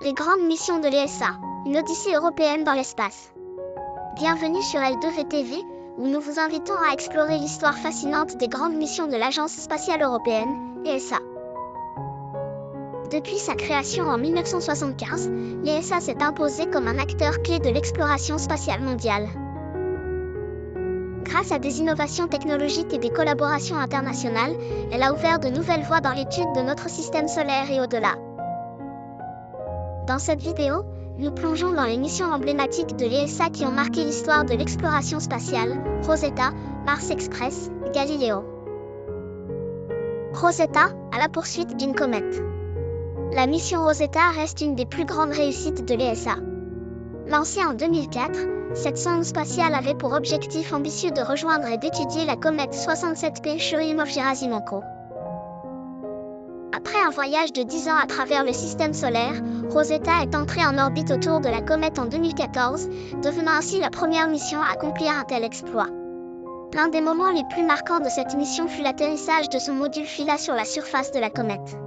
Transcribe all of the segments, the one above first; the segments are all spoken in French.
Les grandes missions de l'ESA, une odyssée européenne dans l'espace. Bienvenue sur L2VTV, où nous vous invitons à explorer l'histoire fascinante des grandes missions de l'Agence spatiale européenne, ESA. Depuis sa création en 1975, l'ESA s'est imposée comme un acteur clé de l'exploration spatiale mondiale. Grâce à des innovations technologiques et des collaborations internationales, elle a ouvert de nouvelles voies dans l'étude de notre système solaire et au-delà. Dans cette vidéo, nous plongeons dans les missions emblématiques de l'ESA qui ont marqué l'histoire de l'exploration spatiale: Rosetta, Mars Express, Galileo. Rosetta, à la poursuite d'une comète. La mission Rosetta reste une des plus grandes réussites de l'ESA. Lancée en 2004, cette sonde spatiale avait pour objectif ambitieux de rejoindre et d'étudier la comète 67P Churyumov-Gerasimenko. Après un voyage de 10 ans à travers le système solaire, Rosetta est entrée en orbite autour de la comète en 2014, devenant ainsi la première mission à accomplir un tel exploit. L'un des moments les plus marquants de cette mission fut l'atterrissage de son module Philae sur la surface de la comète.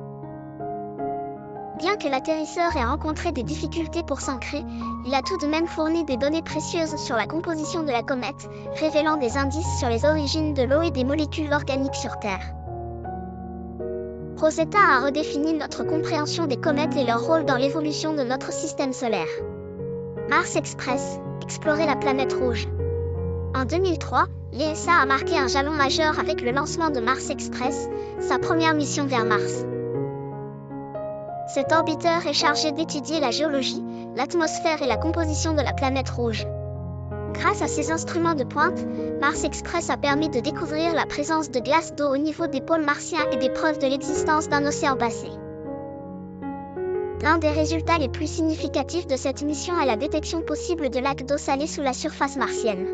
Bien que l'atterrisseur ait rencontré des difficultés pour s'ancrer, il a tout de même fourni des données précieuses sur la composition de la comète, révélant des indices sur les origines de l'eau et des molécules organiques sur Terre. Rosetta a redéfini notre compréhension des comètes et leur rôle dans l'évolution de notre système solaire. Mars Express, explorer la planète rouge. En 2003, l'ESA a marqué un jalon majeur avec le lancement de Mars Express, sa première mission vers Mars. Cet orbiteur est chargé d'étudier la géologie, l'atmosphère et la composition de la planète rouge. Grâce à ses instruments de pointe, Mars Express a permis de découvrir la présence de glace d'eau au niveau des pôles martiens et des preuves de l'existence d'un océan glacé. L'un des résultats les plus significatifs de cette mission est la détection possible de lacs d'eau salée sous la surface martienne.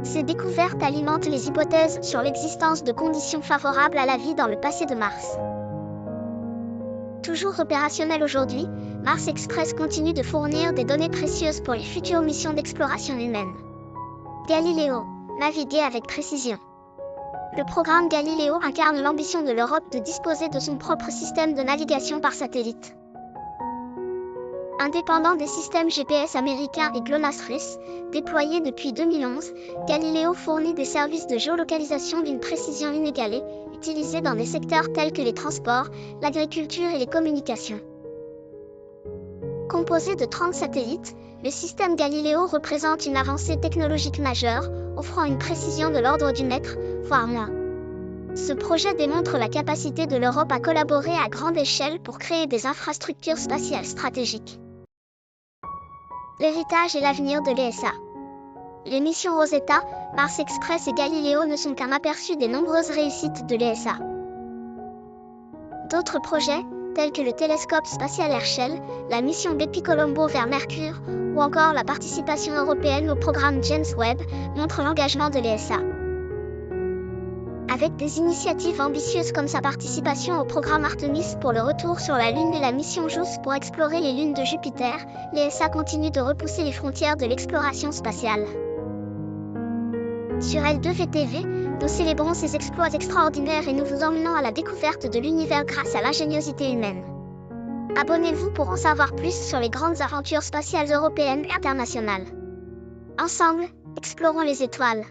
Ces découvertes alimentent les hypothèses sur l'existence de conditions favorables à la vie dans le passé de Mars. Toujours opérationnel aujourd'hui, Mars Express continue de fournir des données précieuses pour les futures missions d'exploration humaine. Galileo, naviguer avec précision. Le programme Galileo incarne l'ambition de l'Europe de disposer de son propre système de navigation par satellite. Indépendant des systèmes GPS américains et GLONASS russes, déployés depuis 2011, Galileo fournit des services de géolocalisation d'une précision inégalée, utilisés dans des secteurs tels que les transports, l'agriculture et les communications. Composé de 30 satellites, le système Galileo représente une avancée technologique majeure, offrant une précision de l'ordre du mètre, voire moins. Ce projet démontre la capacité de l'Europe à collaborer à grande échelle pour créer des infrastructures spatiales stratégiques. L'héritage et l'avenir de l'ESA. Les missions Rosetta, Mars Express et Galileo ne sont qu'un aperçu des nombreuses réussites de l'ESA. D'autres projets, tels que le télescope spatial Herschel, la mission Bepi-Colombo vers Mercure, ou encore la participation européenne au programme James Webb, montrent l'engagement de l'ESA. Avec des initiatives ambitieuses comme sa participation au programme Artemis pour le retour sur la Lune et la mission JUICE pour explorer les lunes de Jupiter, l'ESA continue de repousser les frontières de l'exploration spatiale. Sur L2VTV, nous célébrons ces exploits extraordinaires et nous vous emmenons à la découverte de l'univers grâce à l'ingéniosité humaine. Abonnez-vous pour en savoir plus sur les grandes aventures spatiales européennes et internationales. Ensemble, explorons les étoiles.